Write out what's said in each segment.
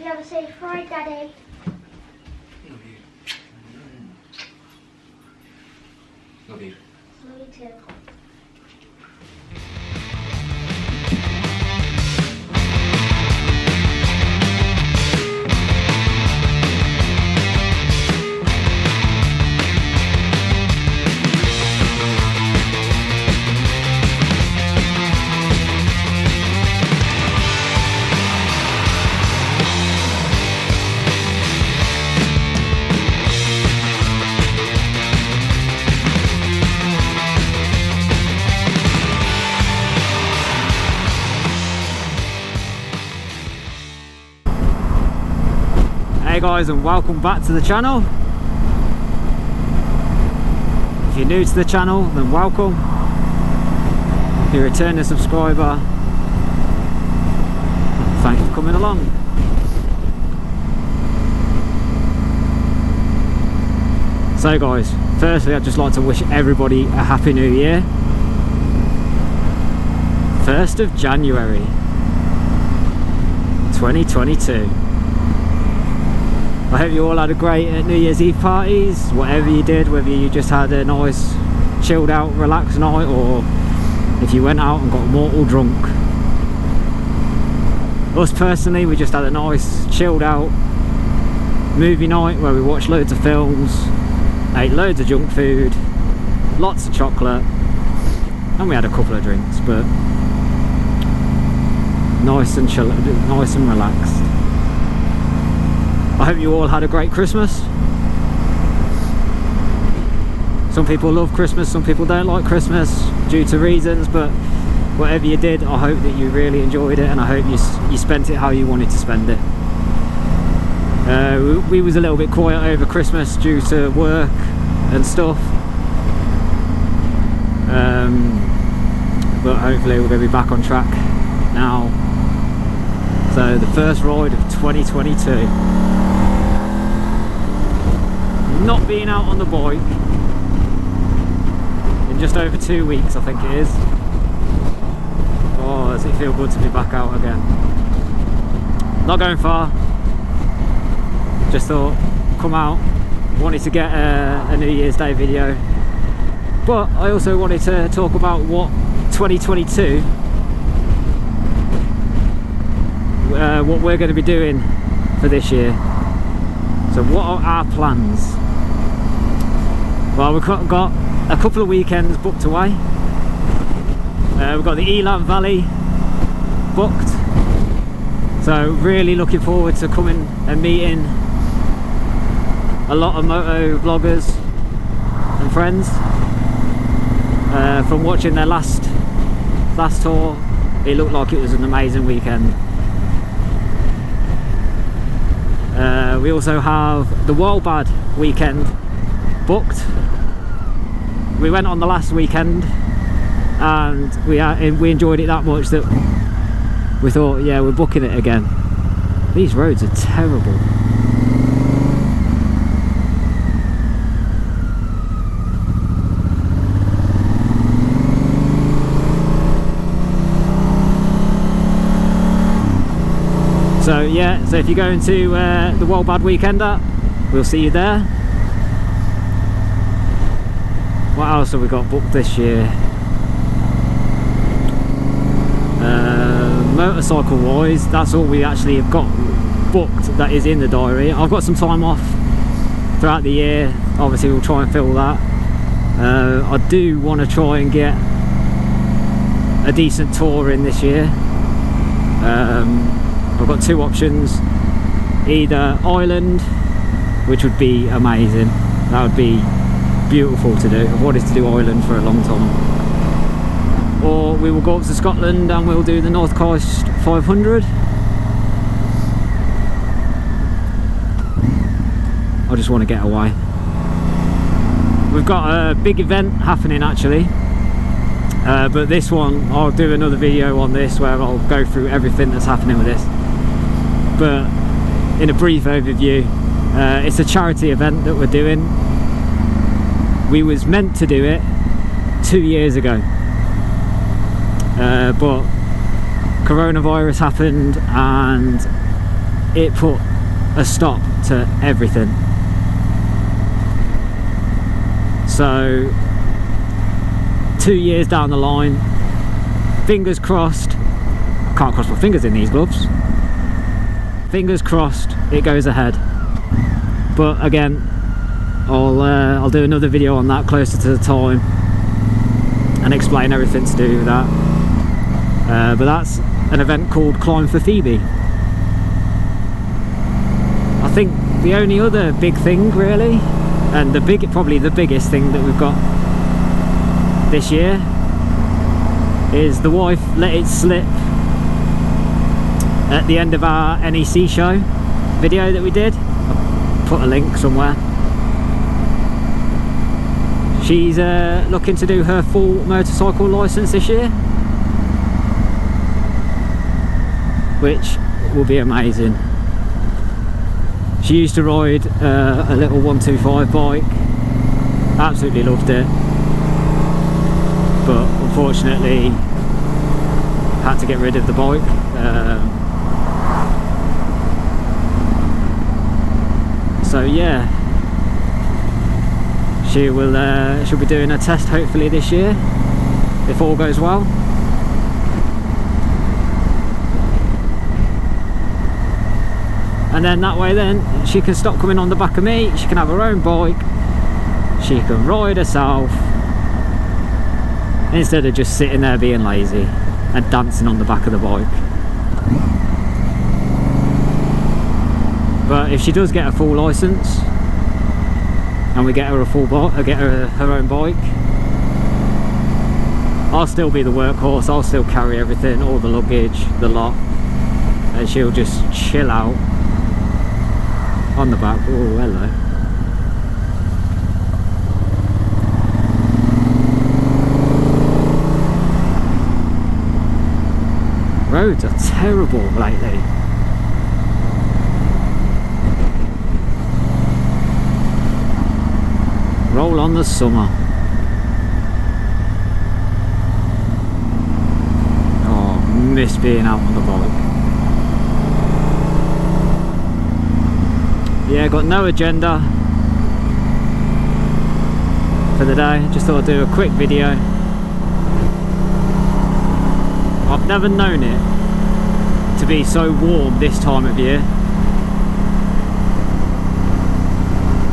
you have a safe ride, Daddy. Love you. Love you too. Hey guys, and welcome back to the channel. If you're new to the channel, then welcome. If you're a returning subscriber, thanks for coming along. So guys, firstly I'd just like to wish everybody a happy new year. 1st of January 2022. I hope you all had a great New Year's Eve parties, whatever you did, whether you just had a nice chilled out relaxed night or if you went out and got mortal drunk. Us personally, we just had a nice chilled out movie night where we watched loads of films, ate loads of junk food, lots of chocolate, and we had a couple of drinks, but nice and chill, nice and relaxed. I hope you all had a great Christmas. Some people love Christmas, some people don't like Christmas due to reasons, but whatever you did, I hope that you really enjoyed it, and I hope you spent it how you wanted to spend it. We was a little bit quiet over Christmas due to work and stuff, but hopefully we're going to be back on track now. So the first ride of 2022. Not being out on the bike in just over 2 weeks, I think it is. Oh, does it feel good to be back out again? Not going far, just thought come out, wanted to get a New Year's Day video, but I also wanted to talk about what 2022, what we're going to be doing for this year. So what are our plans? Well, we've got a couple of weekends booked away. We've got the Elan Valley booked, so really looking forward to coming and meeting a lot of moto vloggers and friends. From watching their last tour, it looked like it was an amazing weekend. We also have the Wildbad weekend booked. We went on the last weekend and we enjoyed it that much that we thought, yeah, we're booking it again. These roads are terrible. So yeah, so if you're going to the Wildbad Weekender, we'll see you there. What else have we got booked this year? Motorcycle wise, that's all we actually have got booked that is in the diary. I've got some time off throughout the year, obviously we'll try and fill that. I do want to try and get a decent tour in this year. I've got two options, either Ireland, which would be amazing, that would be beautiful to do. I've wanted to do Ireland for a long time. Or we will go up to Scotland and we'll do the North Coast 500. I just want to get away. We've got a big event happening actually, but this one I'll do another video on this where I'll go through everything that's happening with this. But in a brief overview, it's a charity event that we're doing. We was meant to do it 2 years ago, but coronavirus happened and it put a stop to everything. So 2 years down the line, fingers crossed, can't cross my fingers in these gloves, fingers crossed it goes ahead. But again, I'll do another video on that closer to the time and explain everything to do with that. But that's an event called Climb for Phoebe. I think the only other big thing really, and probably the biggest thing that we've got this year, is the wife let it slip at the end of our NEC show video that we did. I'll put a link somewhere. She's looking to do her full motorcycle license this year, which will be amazing. She used to ride a little 125 bike, absolutely loved it, but unfortunately had to get rid of the bike. So yeah, she'll be doing a test hopefully this year, if all goes well. And then that way then she can stop coming on the back of me, she can have her own bike, she can ride herself, instead of just sitting there being lazy and dancing on the back of the bike. But if she does get a full license and we get her a full bike, get her her own bike, I'll still be the workhorse, I'll still carry everything, all the luggage, the lot, and she'll just chill out on the back. Oh, hello. Roads are terrible lately. Roll on the summer. Oh, miss being out on the bike. Yeah, got no agenda for the day, just thought I'd do a quick video. I've never known it to be so warm this time of year.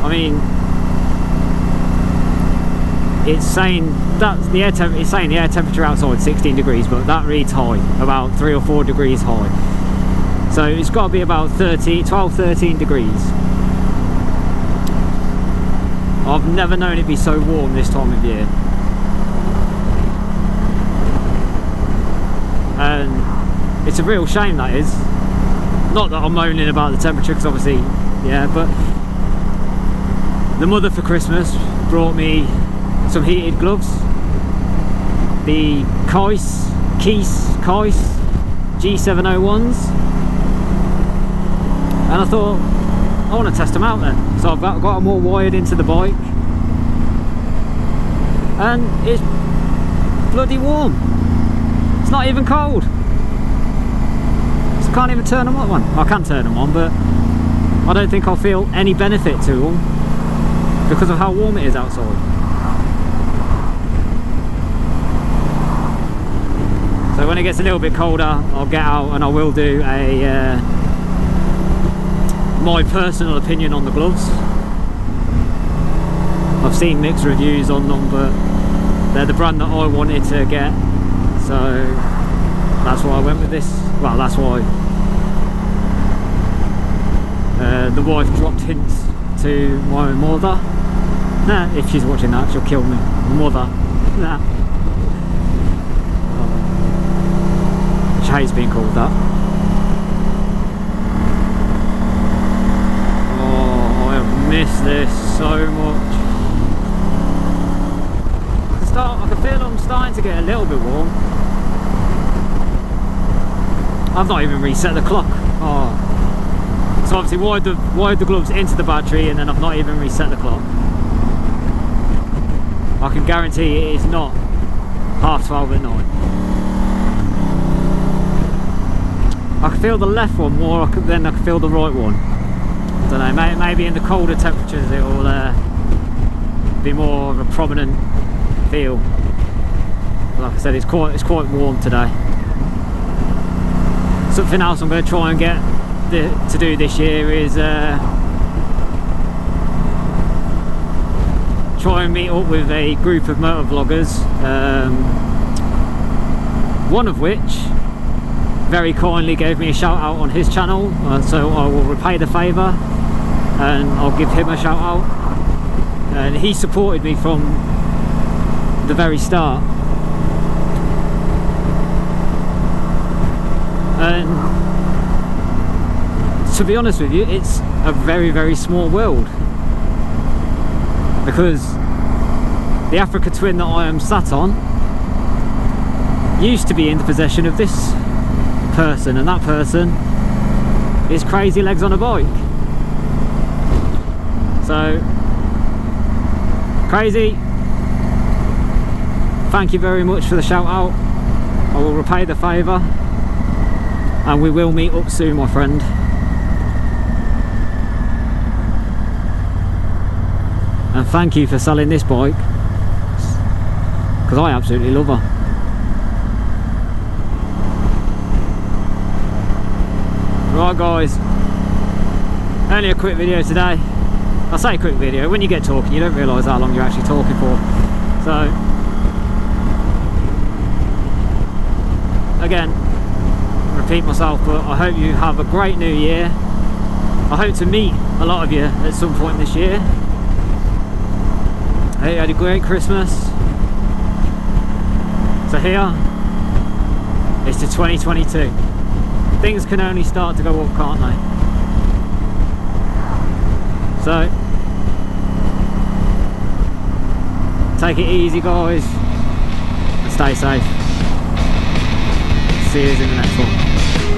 I mean, it's saying that's the air it's saying the air temperature outside 16 degrees, but that reads high, about 3 or 4 degrees high. So it's got to be about 12-13 degrees. I've never known it be so warm this time of year. And it's a real shame, that is. Not that I'm moaning about the temperature, because obviously, yeah, but the mother for Christmas brought me some heated gloves. The Keis G701s. And I thought, I want to test them out then. So I've got them all wired into the bike. And it's bloody warm. It's not even cold. Just can't even turn them on. I can turn them on, but I don't think I'll feel any benefit to them because of how warm it is outside. So when it gets a little bit colder, I'll get out and I will do a my personal opinion on the gloves. I've seen mixed reviews on them, but they're the brand that I wanted to get, so that's why I went with this. Well, that's why the wife dropped hints to my mother. Nah, if she's watching that, she'll kill me. Mother. Nah. She hates being called that. Miss this so much. I can feel I'm starting to get a little bit warm. I've not even reset the clock. Oh. So obviously wired the gloves into the battery, and then I've not even reset the clock. I can guarantee it is not 12:30 at night. I can feel the left one more than I can feel the right one. I don't know, maybe in the colder temperatures it will be more of a prominent feel. Like I said, it's quite warm today. Something else I'm going to try and get to do this year is try and meet up with a group of motor vloggers, one of which very kindly gave me a shout out on his channel, so I will repay the favour and I'll give him a shout out. And he supported me from the very start, and to be honest with you, it's a very small world, because the Africa Twin that I am sat on used to be in the possession of this person, and that person is Crazy Legs on a bike. So Crazy, thank you very much for the shout out. I will repay the favour and we will meet up soon, my friend. And thank you for selling this bike, because I absolutely love her. Right guys, only a quick video today. I say quick video, when you get talking you don't realise how long you're actually talking for. So again, repeat myself, but I hope you have a great new year. I hope to meet a lot of you at some point this year. I hope you had a great Christmas. So here, it's to 2022. Things can only start to go up, can't they? So take it easy guys, and stay safe. See you in the next one.